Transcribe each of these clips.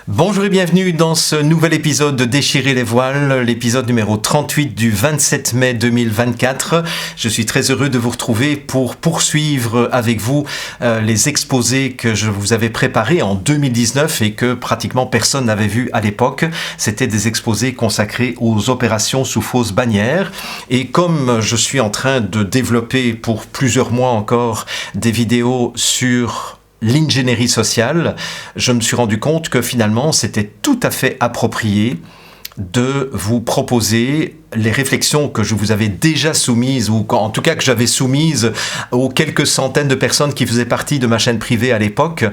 Bonjour et bienvenue dans ce nouvel épisode de Déchirer les voiles, l'épisode numéro 38 du 27 mai 2024. Je suis très heureux de vous retrouver pour poursuivre avec vous les exposés que je vous avais préparés en 2019 et que pratiquement personne n'avait vu à l'époque. C'était des exposés consacrés aux opérations sous fausse bannière. Et comme je suis en train de développer pour plusieurs mois encore des vidéos sur l'ingénierie sociale, je me suis rendu compte que finalement c'était tout à fait approprié de vous proposer les réflexions que je vous avais déjà soumises, ou en tout cas que j'avais soumises aux quelques centaines de personnes qui faisaient partie de ma chaîne privée à l'époque,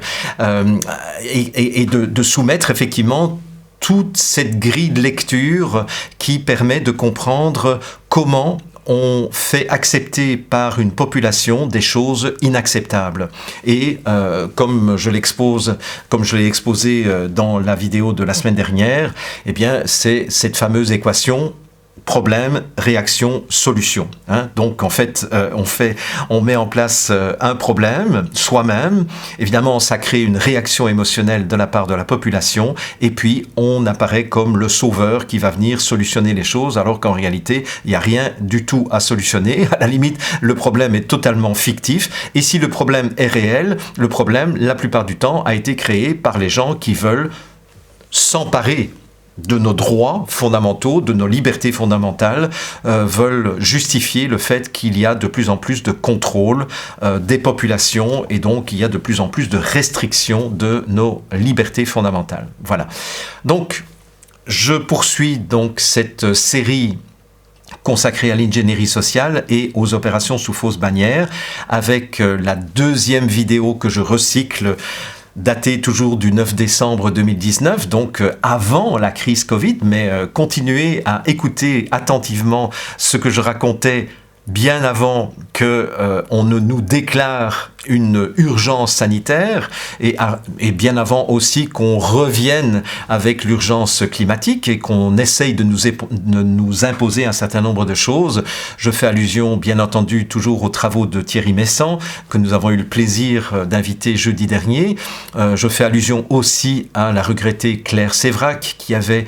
et de soumettre effectivement toute cette grille de lecture qui permet de comprendre comment on fait accepter par une population des choses inacceptables. Et comme je l'ai exposé dans la vidéo de la semaine dernière, eh bien, c'est cette fameuse équation problème, réaction, solution. Donc en fait, on met en place un problème soi-même. Évidemment, ça crée une réaction émotionnelle de la part de la population, et puis on apparaît comme le sauveur qui va venir solutionner les choses, alors qu'en réalité, il n'y a rien du tout à solutionner. À la limite, le problème est totalement fictif. Et si le problème est réel, le problème, la plupart du temps, a été créé par les gens qui veulent s'emparer de nos droits fondamentaux, de nos libertés fondamentales, veulent justifier le fait qu'il y a de plus en plus de contrôle des populations, et donc il y a de plus en plus de restrictions de nos libertés fondamentales. Voilà. Donc, je poursuis donc cette série consacrée à l'ingénierie sociale et aux opérations sous fausse bannière, avec la deuxième vidéo que je recycle, daté toujours du 9 décembre 2019, donc avant la crise Covid, mais continuez à écouter attentivement ce que je racontais bien avant qu'on ne nous déclare une urgence sanitaire, et bien avant aussi qu'on revienne avec l'urgence climatique et qu'on essaye de nous imposer un certain nombre de choses. Je fais allusion bien entendu toujours aux travaux de Thierry Messant, que nous avons eu le plaisir d'inviter jeudi dernier. Je fais allusion aussi à la regrettée Claire Sévrac, qui avait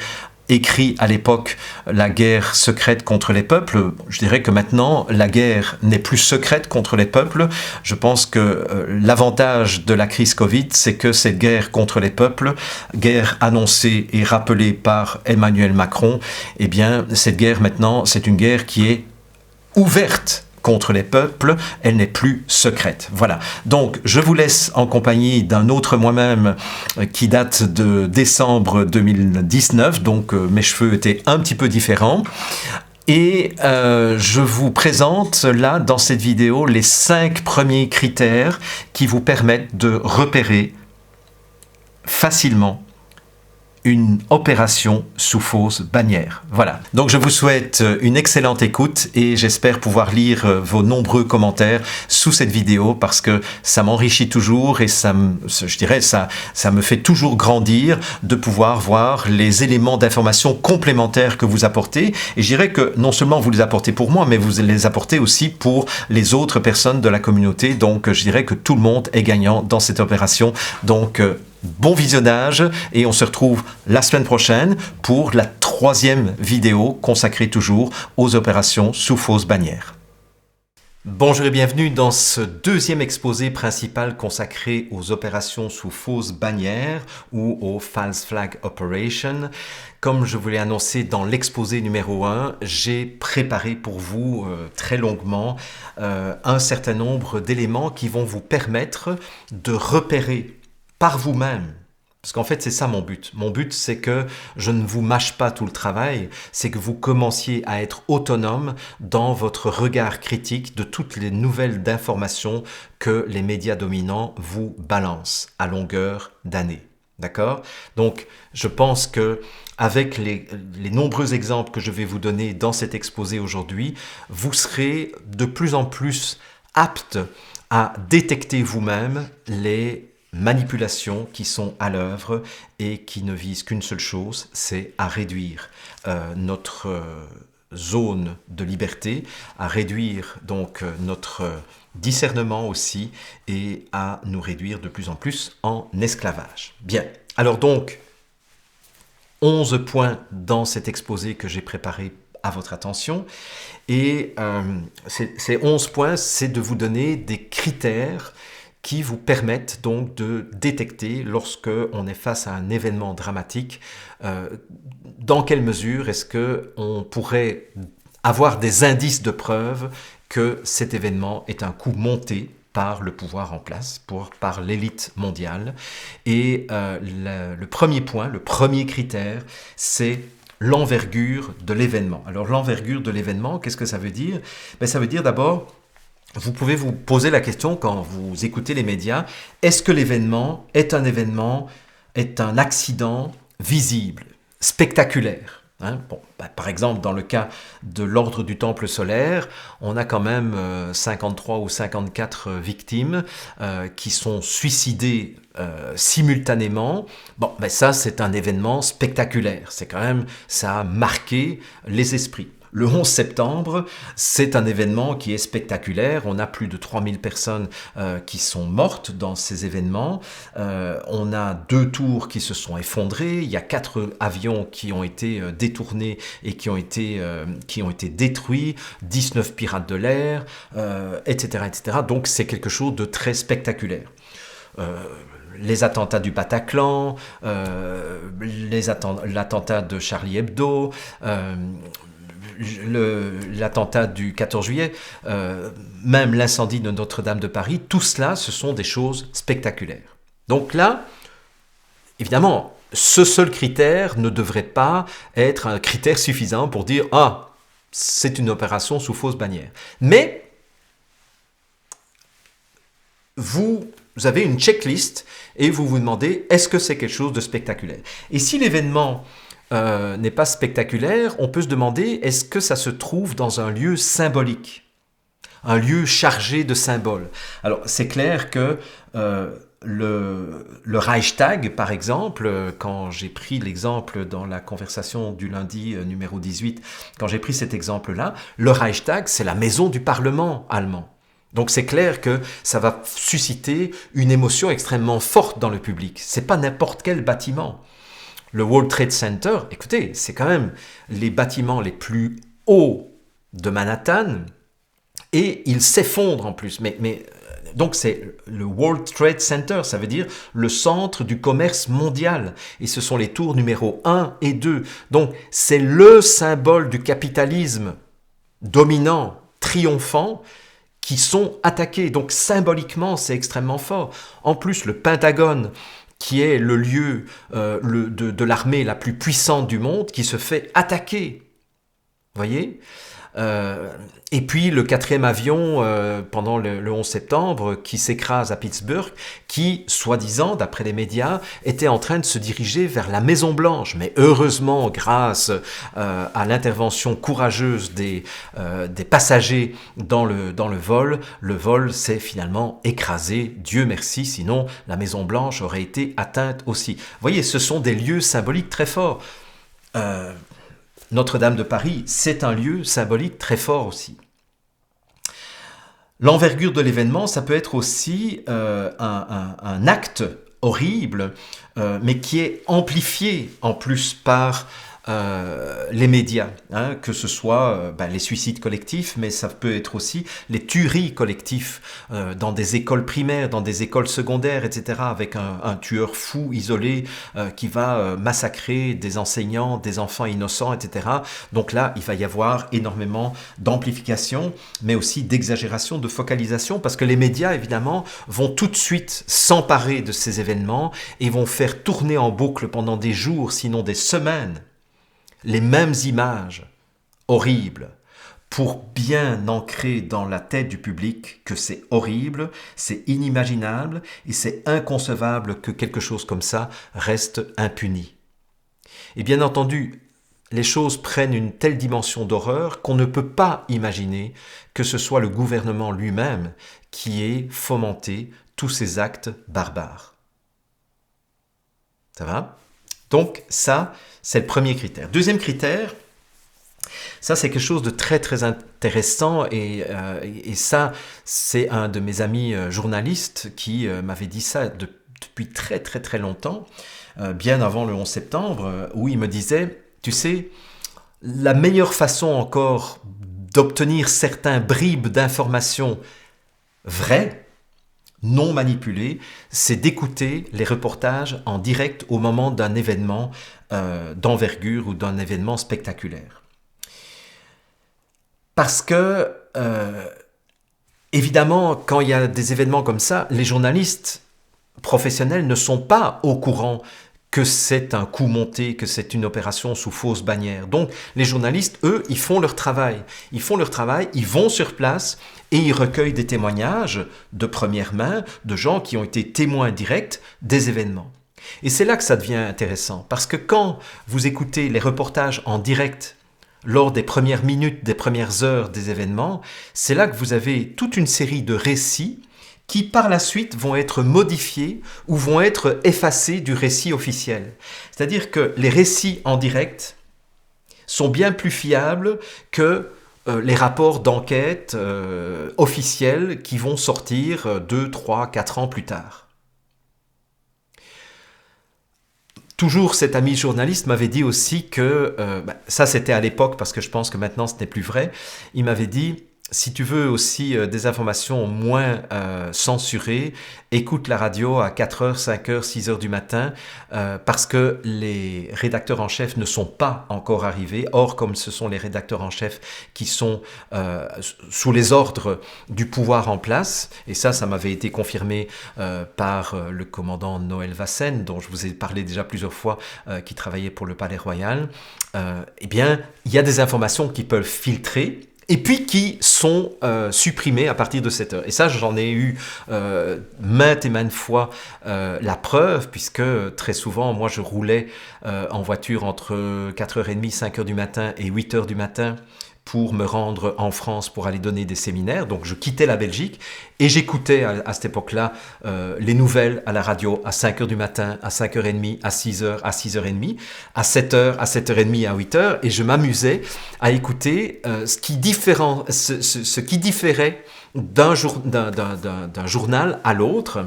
écrit à l'époque la guerre secrète contre les peuples. Je dirais que maintenant, la guerre n'est plus secrète contre les peuples. Je pense que l'avantage de la crise Covid, c'est que cette guerre contre les peuples, guerre annoncée et rappelée par Emmanuel Macron, eh bien, cette guerre maintenant, c'est une guerre qui est ouverte contre les peuples, elle n'est plus secrète. Voilà. Donc, je vous laisse en compagnie d'un autre moi-même qui date de décembre 2019, donc mes cheveux étaient un petit peu différents. Et je vous présente là, dans cette vidéo, les 5 premiers critères qui vous permettent de repérer facilement une opération sous fausse bannière. Voilà. Donc je vous souhaite une excellente écoute et j'espère pouvoir lire vos nombreux commentaires sous cette vidéo, parce que ça m'enrichit toujours et ça me fait toujours grandir de pouvoir voir les éléments d'information complémentaires que vous apportez. Et je dirais que non seulement vous les apportez pour moi, mais vous les apportez aussi pour les autres personnes de la communauté. Donc je dirais que tout le monde est gagnant dans cette opération. Donc bon visionnage, et on se retrouve la semaine prochaine pour la 3e vidéo consacrée toujours aux opérations sous fausse bannière. Bonjour et bienvenue dans ce 2e exposé principal consacré aux opérations sous fausse bannière ou aux False Flag Operation. Comme je vous l'ai annoncé dans l'exposé numéro 1, j'ai préparé pour vous très longuement un certain nombre d'éléments qui vont vous permettre de repérer par vous-même. Parce qu'en fait, c'est ça mon but. Mon but, c'est que je ne vous mâche pas tout le travail, c'est que vous commenciez à être autonome dans votre regard critique de toutes les nouvelles d'informations que les médias dominants vous balancent à longueur d'année. D'accord ? Donc, je pense que avec les nombreux exemples que je vais vous donner dans cet exposé aujourd'hui, vous serez de plus en plus apte à détecter vous-même les manipulations qui sont à l'œuvre et qui ne visent qu'une seule chose, c'est à réduire notre zone de liberté, à réduire donc notre discernement aussi, et à nous réduire de plus en plus en esclavage. Bien, alors donc, 11 points dans cet exposé que j'ai préparé à votre attention. Et ces 11 points, c'est de vous donner des critères qui vous permettent donc de détecter, lorsque on est face à un événement dramatique, dans quelle mesure est-ce qu'on pourrait avoir des indices de preuve que cet événement est un coup monté par le pouvoir en place, par l'élite mondiale. Et le premier point, le premier critère, c'est l'envergure de l'événement. Alors l'envergure de l'événement, qu'est-ce que ça veut dire? Ça veut dire d'abord, vous pouvez vous poser la question quand vous écoutez les médias, est-ce que l'événement est un accident visible, spectaculaire? Par exemple, dans le cas de l'ordre du Temple solaire, on a quand même 53 ou 54 victimes qui sont suicidées simultanément. Ça, c'est un événement spectaculaire. Ça a marqué les esprits. Le 11 septembre, c'est un événement qui est spectaculaire. On a plus de 3000 personnes qui sont mortes dans ces événements. On a 2 tours qui se sont effondrées. Il y a 4 avions qui ont été détournés et qui ont été détruits. 19 pirates de l'air, etc., etc. Donc c'est quelque chose de très spectaculaire. Les attentats du Bataclan, l'attentat de Charlie Hebdo, l'attentat du 14 juillet, même l'incendie de Notre-Dame de Paris, tout cela, ce sont des choses spectaculaires. Donc là, évidemment, ce seul critère ne devrait pas être un critère suffisant pour dire « Ah, c'est une opération sous fausse bannière ». Mais vous avez une checklist et vous vous demandez « Est-ce que c'est quelque chose de spectaculaire ?» Et si l'événement n'est pas spectaculaire, on peut se demander, est-ce que ça se trouve dans un lieu symbolique, un lieu chargé de symboles? Alors, c'est clair que le Reichstag, par exemple, quand j'ai pris l'exemple dans la conversation du lundi numéro 18, quand j'ai pris cet exemple-là, le Reichstag, c'est la maison du Parlement allemand. Donc c'est clair que ça va susciter une émotion extrêmement forte dans le public. C'est pas n'importe quel bâtiment. Le World Trade Center, écoutez, c'est quand même les bâtiments les plus hauts de Manhattan et il s'effondre en plus. Donc c'est le World Trade Center, ça veut dire le centre du commerce mondial. Et ce sont les tours numéro 1 et 2. Donc c'est le symbole du capitalisme dominant, triomphant, qui sont attaqués. Donc symboliquement, c'est extrêmement fort. En plus, le Pentagone, qui est le lieu de l'armée la plus puissante du monde, qui se fait attaquer. Vous voyez ? Et puis le 4e avion pendant le 11 septembre qui s'écrase à Pittsburgh, qui, soi-disant, d'après les médias, était en train de se diriger vers la Maison Blanche. Mais heureusement, grâce à l'intervention courageuse des passagers dans le vol s'est finalement écrasé. Dieu merci, sinon la Maison Blanche aurait été atteinte aussi. Vous voyez, ce sont des lieux symboliques très forts. Notre-Dame de Paris, c'est un lieu symbolique très fort aussi. L'envergure de l'événement, ça peut être aussi un acte horrible, mais qui est amplifié en plus par les médias, que ce soit les suicides collectifs, mais ça peut être aussi les tueries collectives dans des écoles primaires, dans des écoles secondaires, etc., avec un tueur fou isolé qui va massacrer des enseignants, des enfants innocents, etc. Donc là, il va y avoir énormément d'amplification, mais aussi d'exagération, de focalisation, parce que les médias, évidemment, vont tout de suite s'emparer de ces événements et vont faire tourner en boucle pendant des jours, sinon des semaines, les mêmes images horribles pour bien ancrer dans la tête du public que c'est horrible, c'est inimaginable et c'est inconcevable que quelque chose comme ça reste impuni. Et bien entendu, les choses prennent une telle dimension d'horreur qu'on ne peut pas imaginer que ce soit le gouvernement lui-même qui ait fomenté tous ces actes barbares. Ça va ? Donc ça, c'est le premier critère. Deuxième critère, ça c'est quelque chose de très très intéressant et ça c'est un de mes amis journalistes qui m'avait dit ça depuis très très très longtemps. bien avant le 11 septembre, où il me disait, tu sais, la meilleure façon encore d'obtenir certains bribes d'informations vraies, non manipulées, c'est d'écouter les reportages en direct au moment d'un événement d'envergure ou d'un événement spectaculaire. Parce que, évidemment, quand il y a des événements comme ça, les journalistes professionnels ne sont pas au courant que c'est un coup monté, que c'est une opération sous fausse bannière. Donc, les journalistes, eux, ils font leur travail. Ils font leur travail, ils vont sur place et ils recueillent des témoignages de première main de gens qui ont été témoins directs des événements. Et c'est là que ça devient intéressant, parce que quand vous écoutez les reportages en direct lors des premières minutes, des premières heures des événements, c'est là que vous avez toute une série de récits qui par la suite vont être modifiés ou vont être effacés du récit officiel. C'est-à-dire que les récits en direct sont bien plus fiables que les rapports d'enquête officiels qui vont sortir 2, 3, 4 ans plus tard. Toujours cet ami journaliste m'avait dit aussi que, ça c'était à l'époque parce que je pense que maintenant ce n'est plus vrai, il m'avait dit: si tu veux aussi des informations moins censurées, écoute la radio à 4h, 5h, 6h du matin parce que les rédacteurs en chef ne sont pas encore arrivés. Or, comme ce sont les rédacteurs en chef qui sont sous les ordres du pouvoir en place, et ça m'avait été confirmé par le commandant Noël Vassen, dont je vous ai parlé déjà plusieurs fois, qui travaillait pour le Palais Royal, eh bien, il y a des informations qui peuvent filtrer et puis qui sont supprimés à partir de cette heure. Et ça, j'en ai eu maintes et maintes fois la preuve, puisque très souvent, moi, je roulais en voiture entre 4h30, 5h du matin et 8h du matin pour me rendre en France pour aller donner des séminaires. Donc, je quittais la Belgique et j'écoutais à cette époque-là les nouvelles à la radio à 5h du matin, à 5h30, à 6h, à 6h30, à 7h, à 7h30, à 8h. Et je m'amusais à écouter ce qui différait d'un journal à l'autre.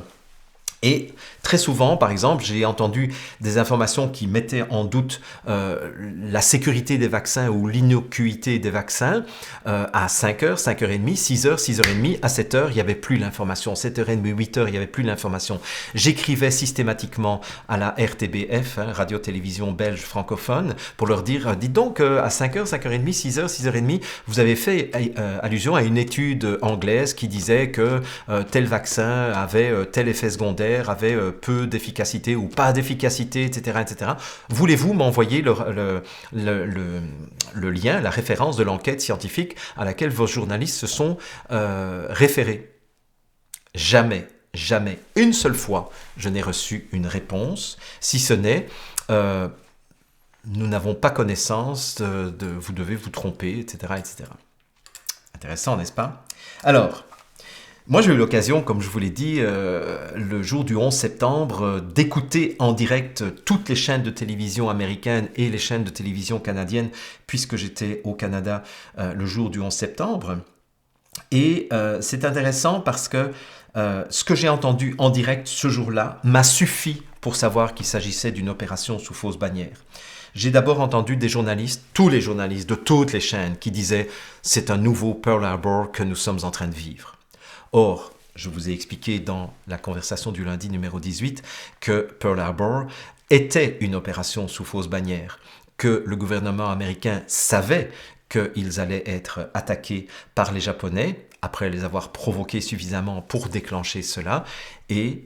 Et très souvent, par exemple, j'ai entendu des informations qui mettaient en doute la sécurité des vaccins ou l'innocuité des vaccins à 5h, 5h30, 6h, 6h30, à 7h, il n'y avait plus l'information. 7h30, 8h, il n'y avait plus l'information. J'écrivais systématiquement à la RTBF, Radio-Télévision Belge francophone, pour leur dire, dites donc, à 5h, 5h30, 6h, 6h30, vous avez fait allusion à une étude anglaise qui disait que tel vaccin avait tel effet secondaire, avait peu d'efficacité ou pas d'efficacité, etc., etc. Voulez-vous m'envoyer le lien, la référence de l'enquête scientifique à laquelle vos journalistes se sont référés? Jamais, une seule fois, je n'ai reçu une réponse, si ce n'est nous n'avons pas connaissance de vous devez vous tromper, etc., etc. Intéressant, n'est-ce pas? Alors, moi, j'ai eu l'occasion, comme je vous l'ai dit, le jour du 11 septembre, d'écouter en direct toutes les chaînes de télévision américaines et les chaînes de télévision canadiennes, puisque j'étais au Canada le jour du 11 septembre. Et c'est intéressant parce que ce que j'ai entendu en direct ce jour-là m'a suffi pour savoir qu'il s'agissait d'une opération sous fausse bannière. J'ai d'abord entendu des journalistes, tous les journalistes de toutes les chaînes, qui disaient « c'est un nouveau Pearl Harbor que nous sommes en train de vivre ». Or, je vous ai expliqué dans la conversation du lundi numéro 18 que Pearl Harbor était une opération sous fausse bannière, que le gouvernement américain savait qu'ils allaient être attaqués par les Japonais, après les avoir provoqués suffisamment pour déclencher cela, et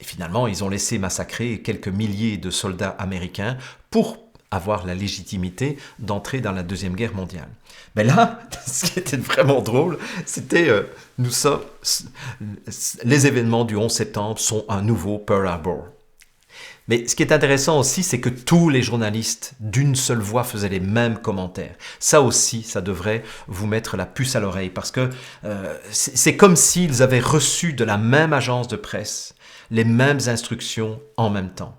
finalement, ils ont laissé massacrer quelques milliers de soldats américains pour avoir la légitimité d'entrer dans la Deuxième Guerre mondiale. Mais là, ce qui était vraiment drôle, c'était les événements du 11 septembre sont un nouveau Pearl Harbor. Mais ce qui est intéressant aussi, c'est que tous les journalistes d'une seule voix faisaient les mêmes commentaires. Ça aussi, ça devrait vous mettre la puce à l'oreille, parce que c'est comme s'ils avaient reçu de la même agence de presse les mêmes instructions en même temps.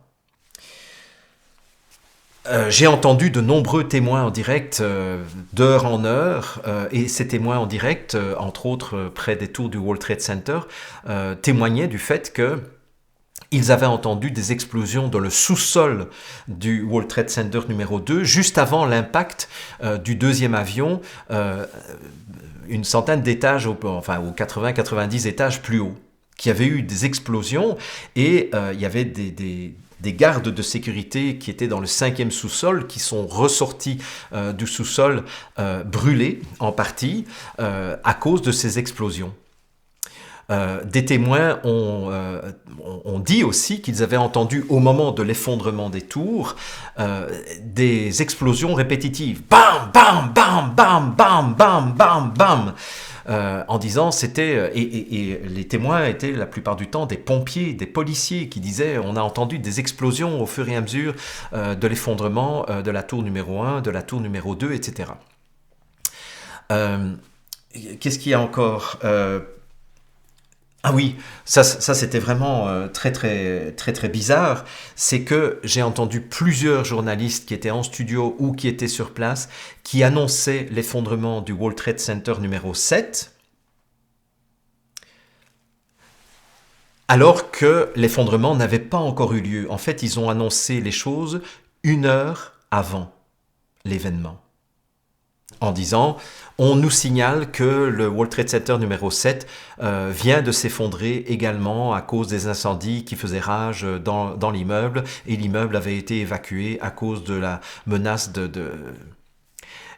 J'ai entendu de nombreux témoins en direct, d'heure en heure, et ces témoins en direct, entre autres près des tours du World Trade Center, témoignaient du fait que ils avaient entendu des explosions dans le sous-sol du World Trade Center numéro 2, juste avant l'impact du deuxième avion, une centaine d'étages, enfin aux 80-90 étages plus haut, qui avait eu des explosions et il y avait des gardes de sécurité qui étaient dans le 5e sous-sol, qui sont ressortis du sous-sol brûlés en partie à cause de ces explosions. Des témoins ont dit aussi qu'ils avaient entendu au moment de l'effondrement des tours des explosions répétitives. Bam, bam, bam, bam, bam, bam, bam, bam. En disant c'était et les témoins étaient la plupart du temps des pompiers, des policiers qui disaient on a entendu des explosions au fur et à mesure de l'effondrement de la tour numéro 1, de la tour numéro 2, etc. Qu'est-ce qu'il y a encore Ah oui, ça c'était vraiment très bizarre. C'est que j'ai entendu plusieurs journalistes qui étaient en studio ou qui étaient sur place qui annonçaient l'effondrement du World Trade Center numéro 7, alors que l'effondrement n'avait pas encore eu lieu. En fait, ils ont annoncé les choses 1 heure avant l'événement, en disant on nous signale que le World Trade Center numéro 7 vient de s'effondrer également à cause des incendies qui faisaient rage dans l'immeuble, et l'immeuble avait été évacué à cause de la menace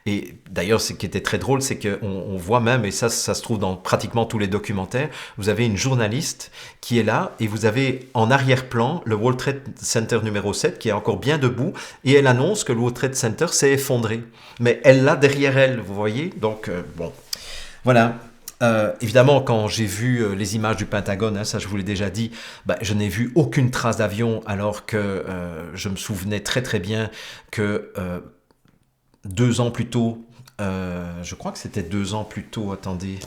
Et d'ailleurs, ce qui était très drôle, c'est qu'on voit même, et ça se trouve dans pratiquement tous les documentaires, vous avez une journaliste qui est là, et vous avez en arrière-plan le World Trade Center numéro 7 qui est encore bien debout, et elle annonce que le World Trade Center s'est effondré. Mais elle l'a derrière elle, vous voyez. Donc, bon, voilà. Évidemment, quand j'ai vu les images du Pentagone, ça je vous l'ai déjà dit, je n'ai vu aucune trace d'avion, alors que je me souvenais très bien que 2 ans plus tôt, je crois que c'était 2 ans plus tôt, attendez,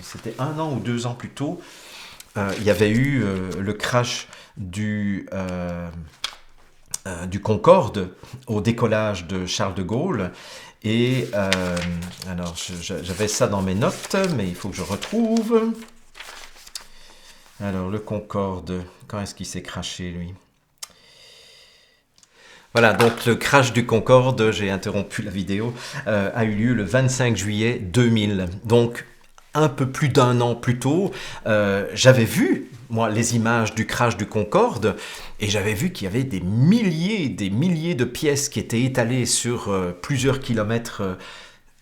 c'était 1 an ou 2 ans plus tôt, il y avait eu le crash du Concorde au décollage de Charles de Gaulle. Et alors, j'avais ça dans mes notes, mais il faut que je retrouve. Alors, le Concorde, quand est-ce qu'il s'est crashé, lui ? Voilà, donc le crash du Concorde, j'ai interrompu la vidéo, a eu lieu le 25 juillet 2000. Donc, un peu plus d'1 an plus tôt, j'avais vu, moi, les images du crash du Concorde, et j'avais vu qu'il y avait des milliers de pièces qui étaient étalées sur plusieurs kilomètres.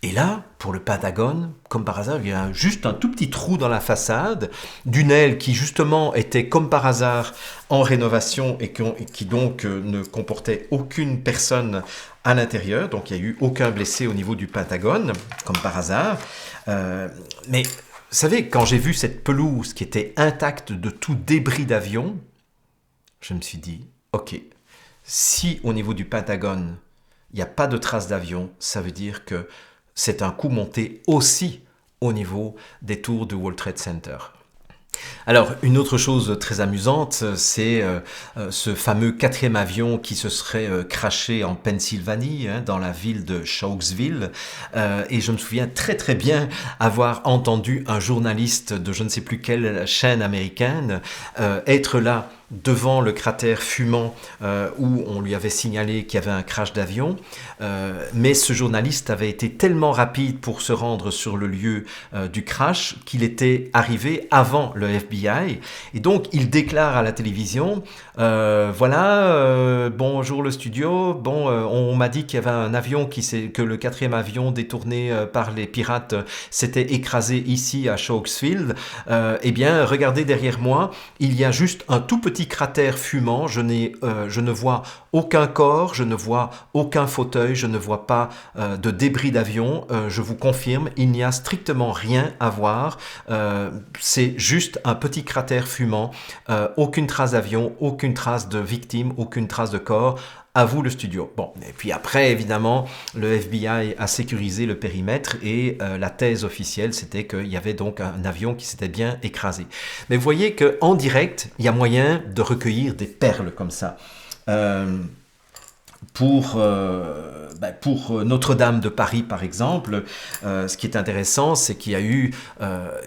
Et là, pour le Pentagone, comme par hasard, il y a juste un tout petit trou dans la façade d'une aile qui justement était comme par hasard en rénovation et qui donc ne comportait aucune personne à l'intérieur. Donc il n'y a eu aucun blessé au niveau du Pentagone, comme par hasard. Mais vous savez, quand j'ai vu cette pelouse qui était intacte de tout débris d'avion, je me suis dit, ok, si au niveau du Pentagone, il n'y a pas de traces d'avion, ça veut dire que c'est un coup monté aussi au niveau des tours du World Trade Center. Alors, une autre chose très amusante, c'est ce fameux 4e avion qui se serait crashé en Pennsylvanie, dans la ville de Shanksville. Et je me souviens très bien avoir entendu un journaliste de je ne sais plus quelle chaîne américaine être là devant le cratère fumant où on lui avait signalé qu'il y avait un crash d'avion. Mais ce journaliste avait été tellement rapide pour se rendre sur le lieu du crash qu'il était arrivé avant le FBI. Et donc, il déclare à la télévision, bonjour le studio, on m'a dit qu'il y avait un avion que le 4e avion détourné par les pirates s'était écrasé ici à Shanksville. Eh bien, regardez derrière moi, il y a juste un tout petit cratère fumant, je ne vois aucun corps, je ne vois aucun fauteuil, je ne vois pas de débris d'avion, je vous confirme, il n'y a strictement rien à voir, c'est juste un petit cratère fumant, aucune trace d'avion, aucune trace de victime, aucune trace de corps. À vous le studio. Bon, et puis après, évidemment, le FBI a sécurisé le périmètre et la thèse officielle, c'était qu'il y avait donc un avion qui s'était bien écrasé. Mais vous voyez qu'en direct, il y a moyen de recueillir des perles comme ça. pour Notre-Dame de Paris, par exemple, ce qui est intéressant, c'est qu'il y a eu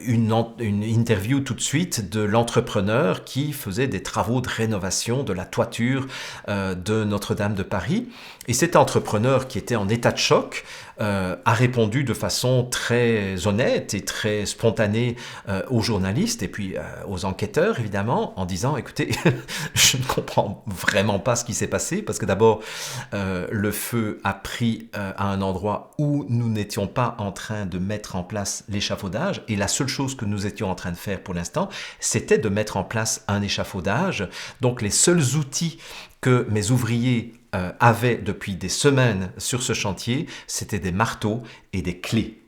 une interview tout de suite de l'entrepreneur qui faisait des travaux de rénovation de la toiture de Notre-Dame de Paris. Et cet entrepreneur qui était en état de choc a répondu de façon très honnête et très spontanée aux journalistes et puis aux enquêteurs, évidemment, en disant, écoutez, je ne comprends vraiment pas ce qui s'est passé, parce que d'abord, le feu a pris à un endroit où nous n'étions pas en train de mettre en place l'échafaudage, et la seule chose que nous étions en train de faire pour l'instant, c'était de mettre en place un échafaudage. Donc les seuls outils que mes ouvriers avaient depuis des semaines sur ce chantier, c'était des marteaux et des clés.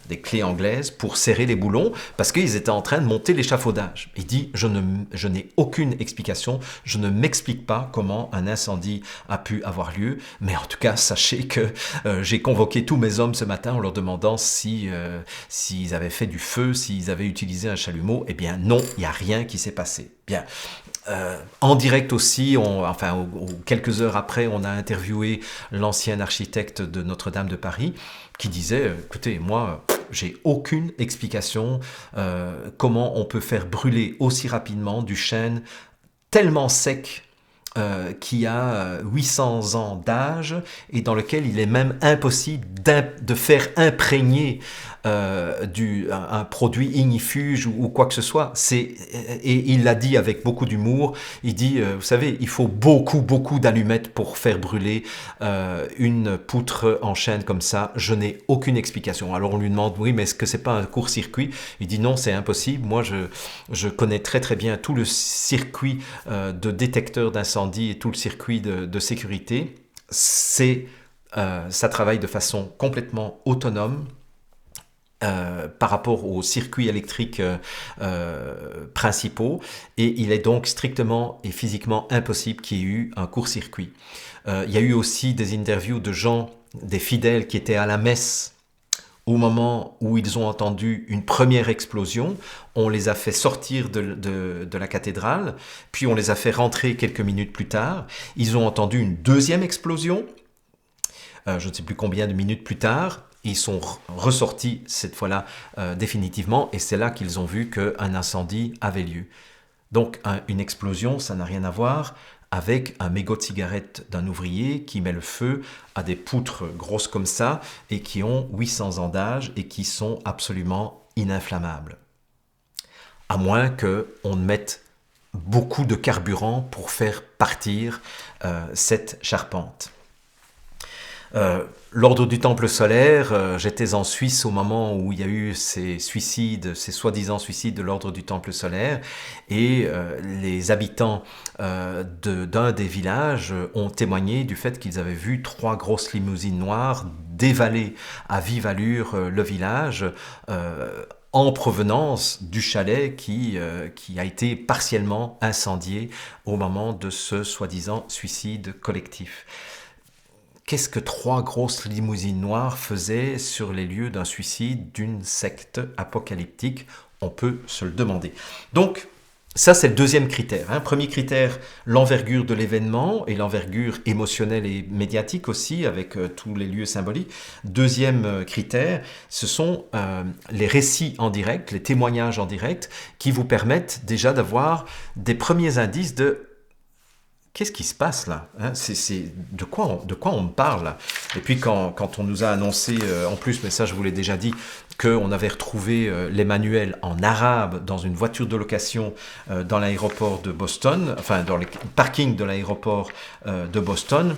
Des clés anglaises pour serrer les boulons, parce qu'ils étaient en train de monter l'échafaudage. Il dit, je n'ai aucune explication, je ne m'explique pas comment un incendie a pu avoir lieu, mais en tout cas, sachez que j'ai convoqué tous mes hommes ce matin en leur demandant s'ils avaient fait du feu, s'ils avaient utilisé un chalumeau. Eh bien non, il n'y a rien qui s'est passé. Bien. En direct aussi, quelques heures après, on a interviewé l'ancien architecte de Notre-Dame de Paris qui disait, écoutez, moi, j'ai aucune explication comment on peut faire brûler aussi rapidement du chêne tellement sec qui a 800 ans d'âge et dans lequel il est même impossible de faire imprégner un produit ignifuge ou quoi que ce soit. Et il l'a dit avec beaucoup d'humour, il dit, vous savez, il faut beaucoup d'allumettes pour faire brûler une poutre en chêne comme ça, je n'ai aucune explication. Alors on lui demande, oui, mais est-ce que c'est pas un court-circuit? Il dit non, c'est impossible, moi je connais très bien tout le circuit de détecteur d'incendie et tout le circuit de sécurité. Ça travaille de façon complètement autonome par rapport aux circuits électriques principaux, et il est donc strictement et physiquement impossible qu'il y ait eu un court-circuit. Il y a eu aussi des interviews de gens, des fidèles qui étaient à la messe au moment où ils ont entendu une première explosion. On les a fait sortir de la cathédrale, puis on les a fait rentrer quelques minutes plus tard. Ils ont entendu une deuxième explosion, je ne sais plus combien de minutes plus tard. Ils sont ressortis cette fois-là définitivement, et c'est là qu'ils ont vu qu'un incendie avait lieu. Donc une explosion, ça n'a rien à voir avec un mégot de cigarette d'un ouvrier qui met le feu à des poutres grosses comme ça et qui ont 800 ans d'âge et qui sont absolument ininflammables. À moins qu'on ne mette beaucoup de carburant pour faire partir cette charpente. L'ordre du Temple solaire, j'étais en Suisse au moment où il y a eu ces soi-disant suicides de l'ordre du Temple solaire, et les habitants d'un des villages ont témoigné du fait qu'ils avaient vu 3 grosses limousines noires dévaler à vive allure le village en provenance du chalet qui a été partiellement incendié au moment de ce soi-disant suicide collectif. Qu'est-ce que 3 grosses limousines noires faisaient sur les lieux d'un suicide d'une secte apocalyptique? On peut se le demander. Donc, ça c'est le deuxième critère. Premier critère, l'envergure de l'événement et l'envergure émotionnelle et médiatique aussi, avec tous les lieux symboliques. Deuxième critère, ce sont les récits en direct, les témoignages en direct, qui vous permettent déjà d'avoir des premiers indices de qu'est-ce qui se passe là, de quoi on me parle là? Et puis quand on nous a annoncé, en plus, mais ça je vous l'ai déjà dit, qu'on avait retrouvé les manuels en arabe dans une voiture de location dans l'aéroport de Boston, enfin dans le parking de l'aéroport de Boston,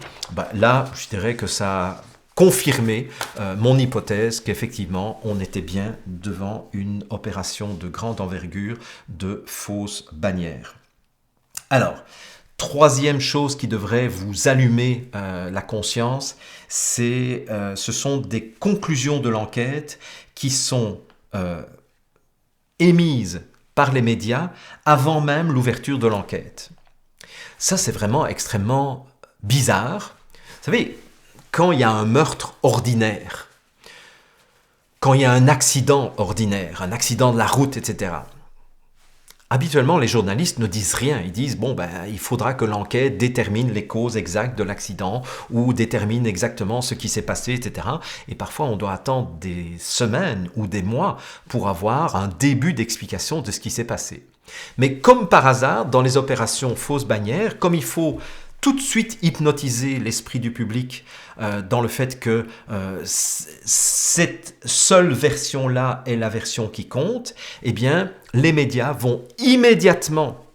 là je dirais que ça a confirmé mon hypothèse qu'effectivement on était bien devant une opération de grande envergure de fausses bannières. Alors, troisième chose qui devrait vous allumer la conscience, ce sont des conclusions de l'enquête qui sont émises par les médias avant même l'ouverture de l'enquête. Ça, c'est vraiment extrêmement bizarre. Vous savez, quand il y a un meurtre ordinaire, quand il y a un accident ordinaire, un accident de la route, etc., Habituellement, les journalistes ne disent rien. Ils disent, bon, il faudra que l'enquête détermine les causes exactes de l'accident ou détermine exactement ce qui s'est passé, etc. Et parfois, on doit attendre des semaines ou des mois pour avoir un début d'explication de ce qui s'est passé. Mais comme par hasard, dans les opérations fausses bannières, comme il faut tout de suite hypnotiser l'esprit du public dans le fait que cette seule version-là est la version qui compte, eh bien, les médias vont immédiatement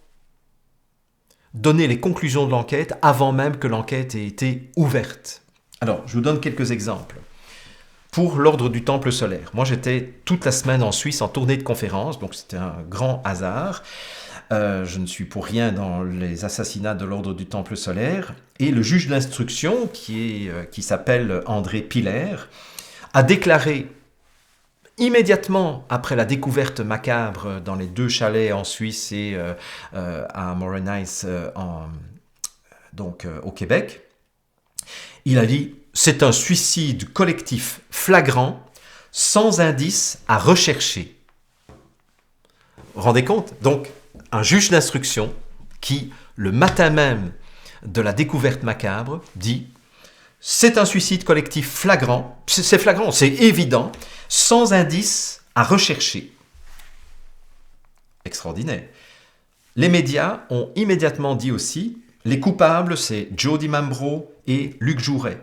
donner les conclusions de l'enquête avant même que l'enquête ait été ouverte. Alors, je vous donne quelques exemples. Pour l'ordre du Temple solaire, moi j'étais toute la semaine en Suisse en tournée de conférences, donc c'était un grand hasard. Je ne suis pour rien dans les assassinats de l'ordre du Temple solaire. Et le juge d'instruction, qui s'appelle André Piller, a déclaré immédiatement après la découverte macabre dans les 2 chalets en Suisse et à Morenice au Québec, il a dit « C'est un suicide collectif flagrant, sans indice à rechercher. » Vous vous rendez compte? Donc, un juge d'instruction qui, le matin même de la découverte macabre, dit « C'est un suicide collectif flagrant, c'est flagrant, c'est évident, sans indice à rechercher. » Extraordinaire. Les médias ont immédiatement dit aussi « Les coupables, c'est Joe DiMambro et Luc Jouret. »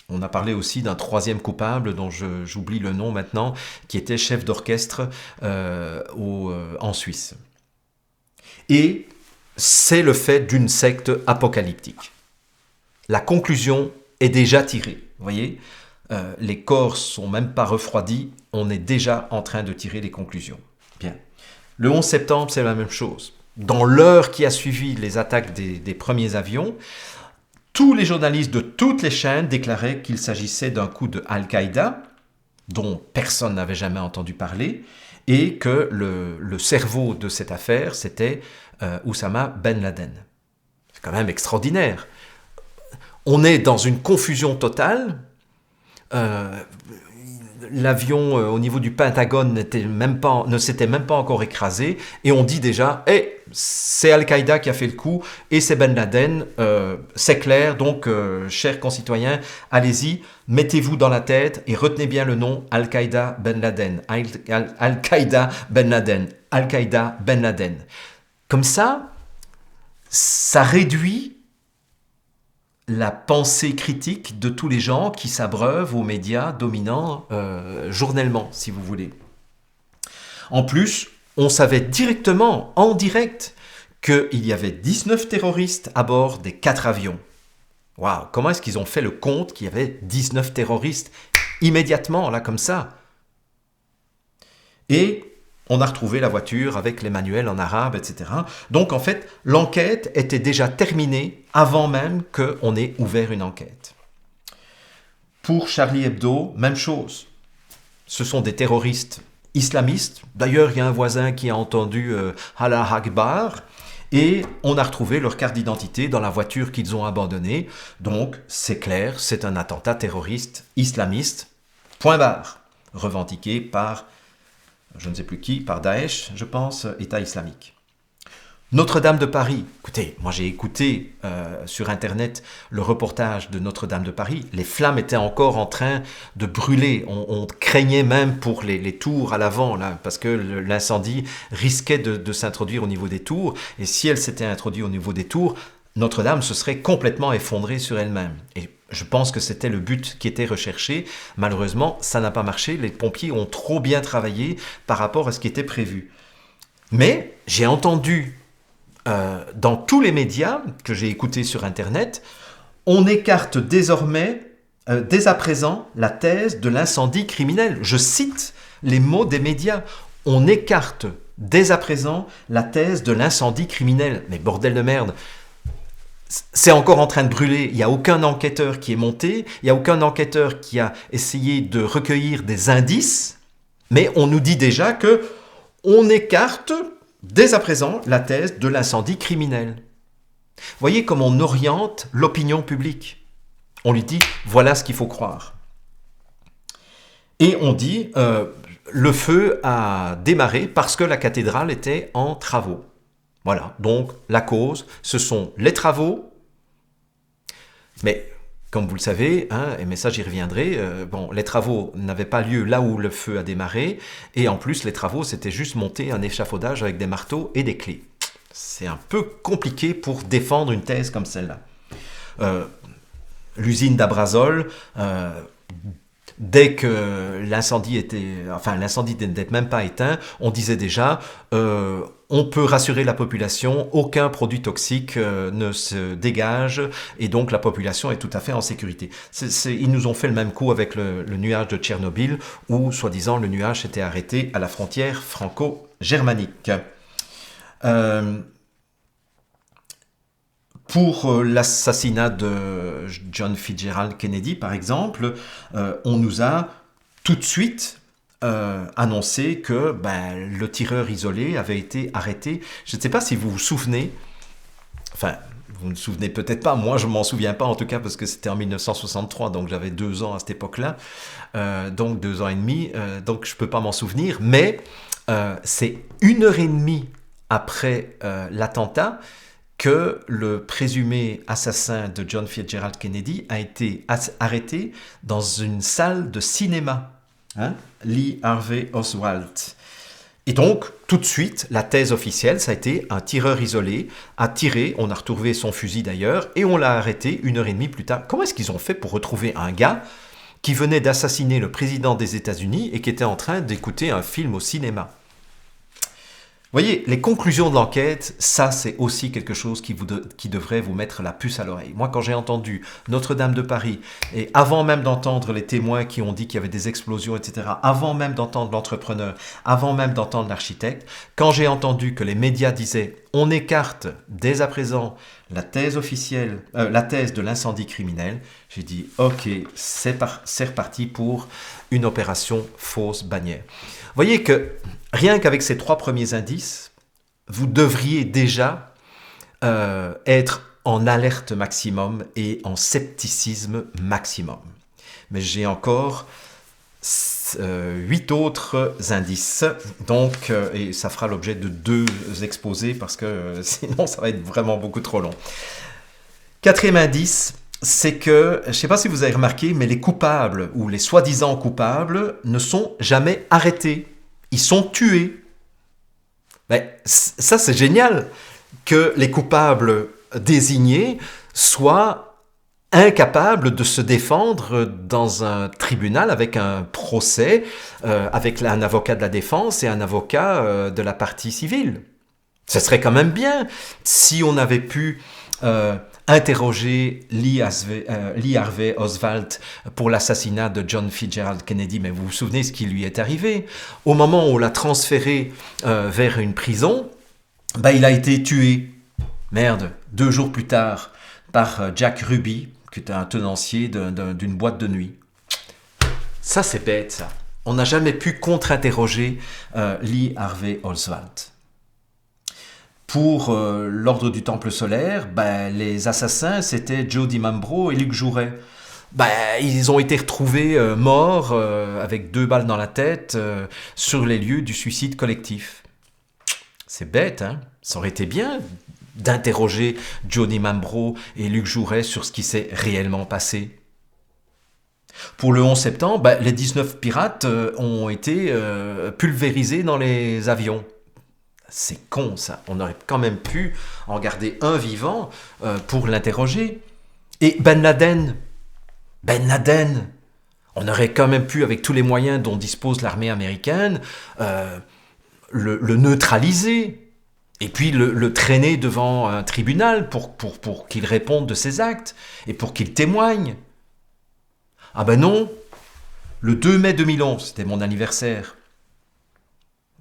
On a parlé aussi d'un 3e coupable dont j'oublie le nom maintenant, qui était chef d'orchestre en Suisse. Et c'est le fait d'une secte apocalyptique. La conclusion est déjà tirée. Vous voyez, les corps ne sont même pas refroidis, on est déjà en train de tirer les conclusions. Bien. Le 11 septembre, c'est la même chose. Dans l'heure qui a suivi les attaques des premiers avions, tous les journalistes de toutes les chaînes déclaraient qu'il s'agissait d'un coup de Al-Qaïda, dont personne n'avait jamais entendu parler, et que le cerveau de cette affaire, c'était Oussama Ben Laden. C'est quand même extraordinaire. On est dans une confusion totale. L'avion au niveau du Pentagone ne s'était même pas encore écrasé, et on dit déjà c'est Al-Qaïda qui a fait le coup et c'est Ben Laden, c'est clair. Donc chers concitoyens, allez-y, mettez-vous dans la tête et retenez bien le nom Al-Qaïda Ben Laden, Al-Qaïda Ben Laden, Al-Qaïda Ben Laden. Comme ça réduit la pensée critique de tous les gens qui s'abreuvent aux médias dominants journellement, si vous voulez. En plus, on savait directement, en direct, qu'il y avait 19 terroristes à bord des 4 avions. Waouh, comment est-ce qu'ils ont fait le compte qu'il y avait 19 terroristes immédiatement, là, comme ça? Et on a retrouvé la voiture avec les manuels en arabe, etc. Donc, en fait, l'enquête était déjà terminée avant même qu'on ait ouvert une enquête. Pour Charlie Hebdo, même chose. Ce sont des terroristes islamistes. D'ailleurs, il y a un voisin qui a entendu Allah Akbar. Et on a retrouvé leur carte d'identité dans la voiture qu'ils ont abandonnée. Donc, c'est clair, c'est un attentat terroriste islamiste. Point barre. Revendiqué par je ne sais plus qui, par Daesh, je pense, État islamique. Notre-Dame de Paris. Écoutez, moi j'ai écouté sur Internet le reportage de Notre-Dame de Paris. Les flammes étaient encore en train de brûler. On craignait même pour les tours à l'avant, là, parce que l'incendie risquait de s'introduire au niveau des tours. Et si elle s'était introduite au niveau des tours, Notre-Dame se serait complètement effondrée sur elle-même. Et je pense que c'était le but qui était recherché. Malheureusement, ça n'a pas marché. Les pompiers ont trop bien travaillé par rapport à ce qui était prévu. Mais j'ai entendu dans tous les médias que j'ai écoutés sur Internet, on écarte désormais, dès à présent, la thèse de l'incendie criminel. Je cite les mots des médias. On écarte dès à présent la thèse de l'incendie criminel. Mais bordel de merde! C'est encore en train de brûler, il n'y a aucun enquêteur qui est monté, il n'y a aucun enquêteur qui a essayé de recueillir des indices, mais on nous dit déjà que on écarte dès à présent la thèse de l'incendie criminel. Voyez comme on oriente l'opinion publique. On lui dit, voilà ce qu'il faut croire. Et on dit, le feu a démarré parce que la cathédrale était en travaux. Voilà, donc la cause, ce sont les travaux, mais comme vous le savez, mais ça j'y reviendrai, les travaux n'avaient pas lieu là où le feu a démarré, et en plus les travaux c'était juste monter un échafaudage avec des marteaux et des clés. C'est un peu compliqué pour défendre une thèse comme celle-là. L'usine d'Abrazol, dès que l'incendie n'était même pas éteint, on disait déjà on peut rassurer la population, aucun produit toxique ne se dégage et donc la population est tout à fait en sécurité. Ils nous ont fait le même coup avec le nuage de Tchernobyl où, soi-disant, le nuage s'était arrêté à la frontière franco-germanique. Pour l'assassinat de John Fitzgerald Kennedy, par exemple, on nous a tout de suite annoncé que le tireur isolé avait été arrêté. Je ne sais pas si vous vous souvenez, enfin, vous ne vous souvenez peut-être pas, moi je ne m'en souviens pas en tout cas, parce que c'était en 1963, donc j'avais 2 ans à cette époque-là, donc 2 ans et demi, donc je ne peux pas m'en souvenir, mais c'est 1h30 après l'attentat que le présumé assassin de John Fitzgerald Kennedy a été arrêté dans une salle de cinéma. Lee Harvey Oswald. Et donc, tout de suite, la thèse officielle, ça a été un tireur isolé, a tiré, on a retrouvé son fusil d'ailleurs, et on l'a arrêté 1h30 plus tard. Comment est-ce qu'ils ont fait pour retrouver un gars qui venait d'assassiner le président des États-Unis et qui était en train d'écouter un film au cinéma? Vous voyez, les conclusions de l'enquête, ça c'est aussi quelque chose qui devrait vous mettre la puce à l'oreille. Moi, quand j'ai entendu Notre-Dame de Paris, et avant même d'entendre les témoins qui ont dit qu'il y avait des explosions, etc., avant même d'entendre l'entrepreneur, avant même d'entendre l'architecte, quand j'ai entendu que les médias disaient « on écarte dès à présent la thèse officielle, la thèse de l'incendie criminel », j'ai dit « ok, c'est reparti pour une opération fausse bannière ». Vous voyez que rien qu'avec ces 3 premiers indices, vous devriez déjà être en alerte maximum et en scepticisme maximum. Mais j'ai encore 8 autres indices, donc, et ça fera l'objet de 2 exposés parce que sinon ça va être vraiment beaucoup trop long. 4e indice, c'est que, je ne sais pas si vous avez remarqué, mais les coupables ou les soi-disant coupables ne sont jamais arrêtés. Ils sont tués. Mais ça, c'est génial que les coupables désignés soient incapables de se défendre dans un tribunal avec un procès, avec un avocat de la défense et un avocat de la partie civile. Ce serait quand même bien si on avait pu interroger Lee Harvey Oswald pour l'assassinat de John Fitzgerald Kennedy. Mais vous vous souvenez ce qui lui est arrivé? Au moment où on l'a transféré vers une prison, il a été tué. Merde, 2 jours plus tard, par Jack Ruby, qui était un tenancier d'une boîte de nuit. Ça, c'est bête, ça. On n'a jamais pu contre-interroger Lee Harvey Oswald. Pour l'ordre du Temple solaire, les assassins, c'était Joe DiMambro et Luc Jouret. Ils ont été retrouvés morts avec 2 balles dans la tête sur les lieux du suicide collectif. C'est bête, hein? Ça aurait été bien d'interroger Joe DiMambro et Luc Jouret sur ce qui s'est réellement passé. Pour le 11 septembre, les 19 pirates ont été pulvérisés dans les avions. C'est con, ça. On aurait quand même pu en garder un vivant pour l'interroger. Et Ben Laden, on aurait quand même pu, avec tous les moyens dont dispose l'armée américaine, le neutraliser. Et puis le traîner devant un tribunal pour qu'il réponde de ses actes et pour qu'il témoigne. Ah non, le 2 mai 2011, c'était mon anniversaire.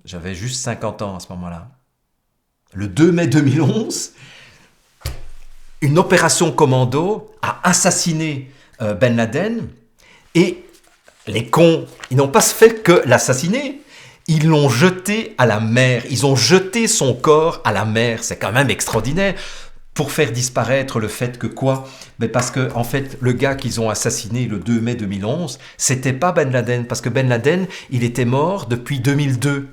J'avais juste 50 ans à ce moment-là. Le 2 mai 2011, une opération commando a assassiné Ben Laden et les cons, ils n'ont pas fait que l'assassiner. Ils l'ont jeté à la mer. Ils ont jeté son corps à la mer. C'est quand même extraordinaire. pour faire disparaître le fait que quoi? Ben parce que en fait, le gars qu'ils ont assassiné le 2 mai 2011, c'était pas Ben Laden, parce que Ben Laden, il était mort depuis 2002.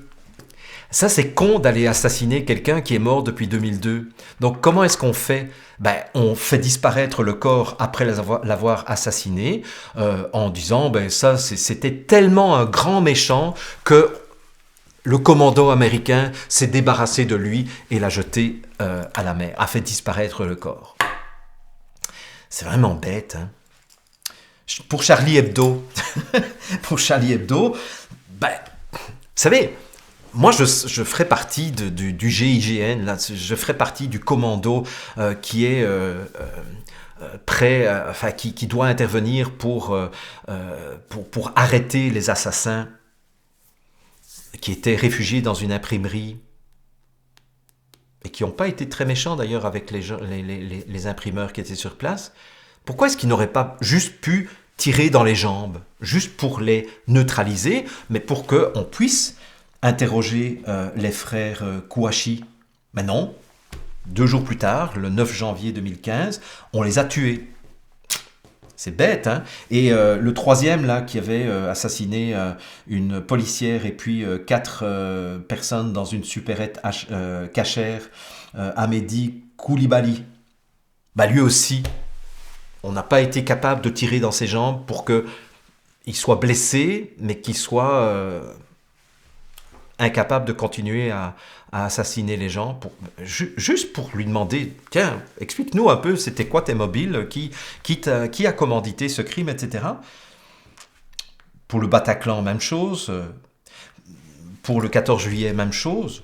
Ça, c'est con d'aller assassiner quelqu'un qui est mort depuis 2002. Donc, comment est-ce qu'on fait? Ben, on fait disparaître le corps après l'avoir assassiné, en disant, ben ça, c'était tellement un grand méchant que le commando américain s'est débarrassé de lui et l'a jeté à la mer, a fait disparaître le corps. C'est vraiment bête, hein? Pour Charlie Hebdo, ben, vous savez, moi, je ferai partie du GIGN, là, je ferai partie du commando qui est prêt, qui doit intervenir pour arrêter les assassins qui étaient réfugiés dans une imprimerie et qui n'ont pas été très méchants d'ailleurs avec les imprimeurs qui étaient sur place. Pourquoi est-ce qu'ils n'auraient pas juste pu tirer dans les jambes, juste pour les neutraliser, mais pour qu'on puisse interroger les frères Kouachi? Mais non, 2 jours plus tard, le 9 janvier 2015, on les a tués. C'est bête, hein? Et le troisième, là, qui avait assassiné une policière et puis 4 personnes dans une supérette cachère, Ahmedi Koulibaly, bah lui aussi, on n'a pas été capable de tirer dans ses jambes pour qu'il soit blessé, mais qu'il soit incapable de continuer à assassiner les gens, juste pour lui demander, tiens, explique-nous un peu, c'était quoi tes mobiles, qui a commandité ce crime, etc. Pour le Bataclan, même chose. Pour le 14 juillet, même chose.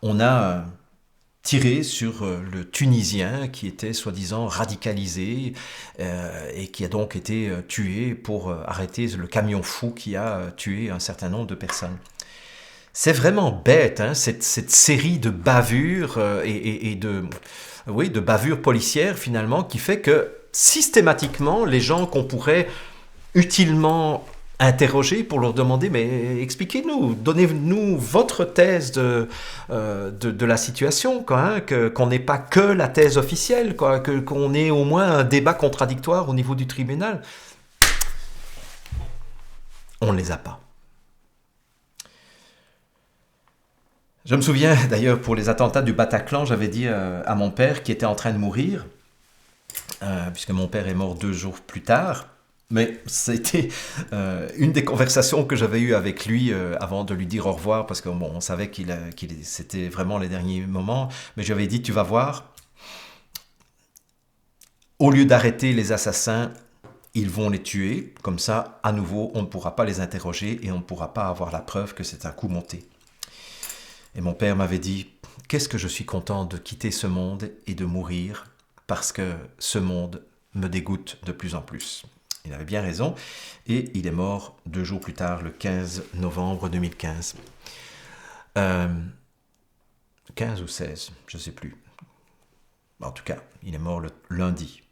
On a tiré sur le Tunisien qui était soi-disant radicalisé et qui a donc été tué pour arrêter le camion fou qui a tué un certain nombre de personnes. C'est vraiment bête, hein, cette série de bavures et de bavures policières finalement qui fait que systématiquement les gens qu'on pourrait utilement interroger pour leur demander mais expliquez-nous, donnez-nous votre thèse de la situation, quoi, hein, qu'on n'ait pas que la thèse officielle, quoi, qu'on ait au moins un débat contradictoire au niveau du tribunal. On ne les a pas. Je me souviens d'ailleurs pour les attentats du Bataclan, j'avais dit à mon père qui était en train de mourir, puisque mon père est mort 2 jours plus tard, mais c'était une des conversations que j'avais eues avec lui avant de lui dire au revoir, parce qu'on on savait c'était vraiment les derniers moments, mais je lui avais dit, tu vas voir, au lieu d'arrêter les assassins, ils vont les tuer, comme ça, à nouveau, on ne pourra pas les interroger et on ne pourra pas avoir la preuve que c'est un coup monté. Et mon père m'avait dit, qu'est-ce que je suis content de quitter ce monde et de mourir, parce que ce monde me dégoûte de plus en plus. Il avait bien raison, et il est mort 2 jours plus tard, le 15 novembre 2015. 15 ou 16, je ne sais plus. En tout cas, il est mort le lundi.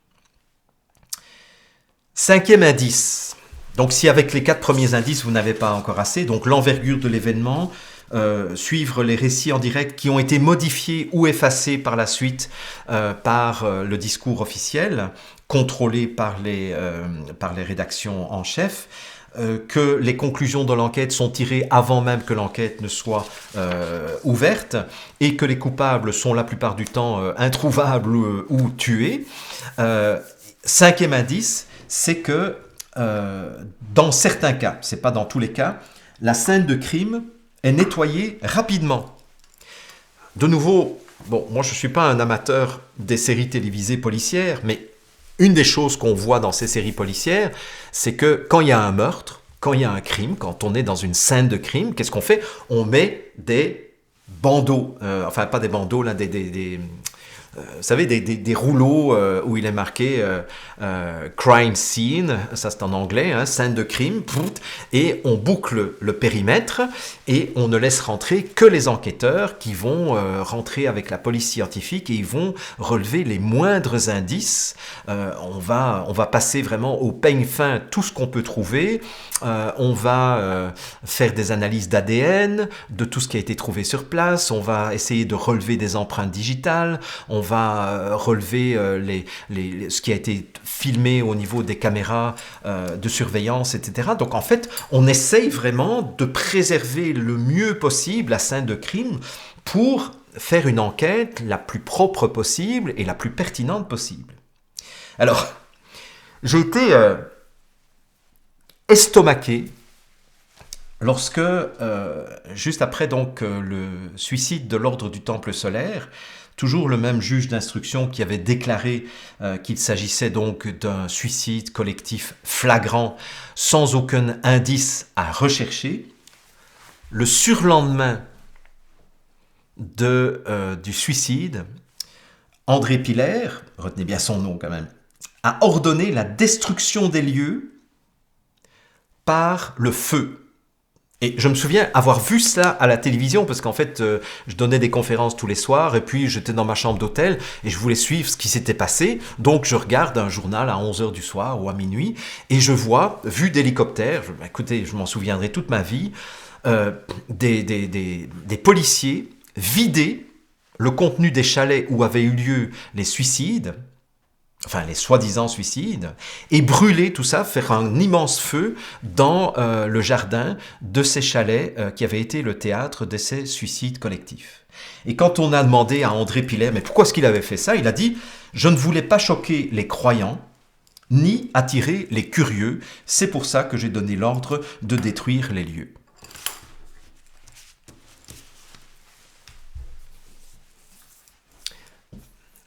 5e indice. Donc si avec les 4 premiers indices, vous n'avez pas encore assez, donc l'envergure de l'événement, suivre les récits en direct qui ont été modifiés ou effacés par la suite par le discours officiel, contrôlé par les rédactions en chef, que les conclusions de l'enquête sont tirées avant même que l'enquête ne soit ouverte, et que les coupables sont la plupart du temps introuvables ou tués. 5e indice, c'est que dans certains cas, c'est pas dans tous les cas, la scène de crime est nettoyée rapidement. De nouveau, bon, moi je ne suis pas un amateur des séries télévisées policières, mais une des choses qu'on voit dans ces séries policières, c'est que quand il y a un meurtre, quand il y a un crime, quand on est dans une scène de crime, qu'est-ce qu'on fait? On met des bandeaux, enfin pas des bandeaux, là, vous savez, des rouleaux où il est marqué crime scene, ça c'est en anglais, hein, scène de crime, et on boucle le périmètre et on ne laisse rentrer que les enquêteurs qui vont rentrer avec la police scientifique et ils vont relever les moindres indices. On va passer vraiment au peigne fin tout ce qu'on peut trouver. On va faire des analyses d'ADN, de tout ce qui a été trouvé sur place. On va essayer de relever des empreintes digitales. On va relever ce qui a été filmé au niveau des caméras de surveillance, etc. Donc en fait, on essaye vraiment de préserver le mieux possible la scène de crime pour faire une enquête la plus propre possible et la plus pertinente possible. Alors, j'ai été estomaqué lorsque, juste après donc le suicide de l'ordre du Temple solaire, toujours le même juge d'instruction qui avait déclaré qu'il s'agissait donc d'un suicide collectif flagrant, sans aucun indice à rechercher, le surlendemain du suicide, André Piller, retenez bien son nom quand même, a ordonné la destruction des lieux par le feu. Et je me souviens avoir vu ça à la télévision parce qu'en fait, je donnais des conférences tous les soirs et puis j'étais dans ma chambre d'hôtel et je voulais suivre ce qui s'était passé. Donc, je regarde un journal à 11h du soir ou à minuit et je vois, vu d'hélicoptère, écoutez, je m'en souviendrai toute ma vie, des policiers vider le contenu des chalets où avaient eu lieu les suicides, enfin les soi-disant suicides, et brûler tout ça, faire un immense feu dans le jardin de ces chalets qui avaient été le théâtre de ces suicides collectifs. Et quand on a demandé à André Piller, mais pourquoi est-ce qu'il avait fait ça, il a dit « Je ne voulais pas choquer les croyants, ni attirer les curieux, c'est pour ça que j'ai donné l'ordre de détruire les lieux. »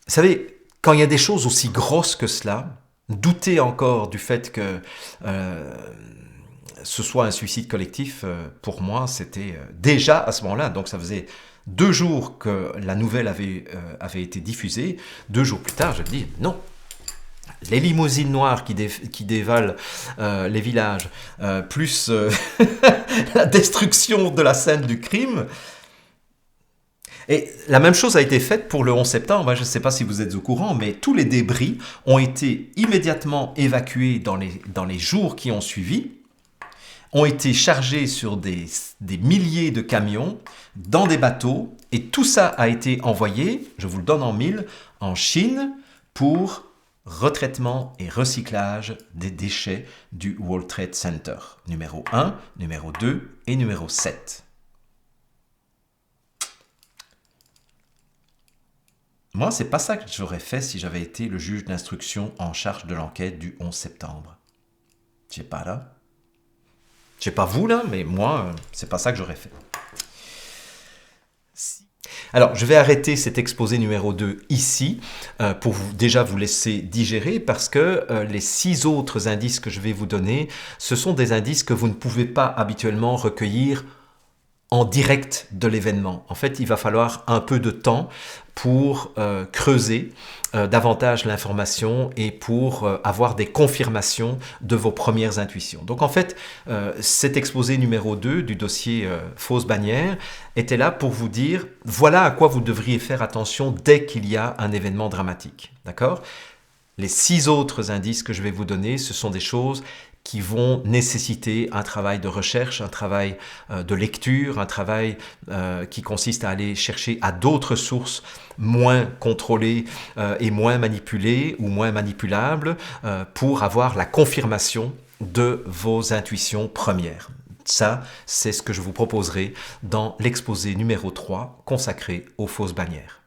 Vous savez, quand il y a des choses aussi grosses que cela, douter encore du fait que ce soit un suicide collectif, pour moi, c'était déjà à ce moment-là, donc ça faisait 2 jours que la nouvelle avait été diffusée, 2 jours plus tard, je me dis non. Les limousines noires qui dévalent les villages, plus la destruction de la scène du crime. Et la même chose a été faite pour le 11 septembre, je ne sais pas si vous êtes au courant, mais tous les débris ont été immédiatement évacués dans les jours qui ont suivi, ont été chargés sur des milliers de camions, dans des bateaux, et tout ça a été envoyé, je vous le donne en 1000, en Chine, pour retraitement et recyclage des déchets du World Trade Center, numéro 1, numéro 2 et numéro 7. Moi, c'est pas ça que j'aurais fait si j'avais été le juge d'instruction en charge de l'enquête du 11 septembre. Je sais pas là. Je sais pas vous là, mais moi, c'est pas ça que j'aurais fait. Alors, je vais arrêter cet exposé numéro 2 ici pour déjà vous laisser digérer parce que les 6 autres indices que je vais vous donner, ce sont des indices que vous ne pouvez pas habituellement recueillir en direct de l'événement. En fait, il va falloir un peu de temps pour creuser davantage l'information et pour avoir des confirmations de vos premières intuitions. Donc en fait, cet exposé numéro 2 du dossier fausse bannière était là pour vous dire voilà à quoi vous devriez faire attention dès qu'il y a un événement dramatique. D'accord ? Les 6 autres indices que je vais vous donner, ce sont des choses qui vont nécessiter un travail de recherche, un travail de lecture, un travail qui consiste à aller chercher à d'autres sources moins contrôlées et moins manipulées ou moins manipulables pour avoir la confirmation de vos intuitions premières. Ça, c'est ce que je vous proposerai dans l'exposé numéro 3 consacré aux fausses bannières.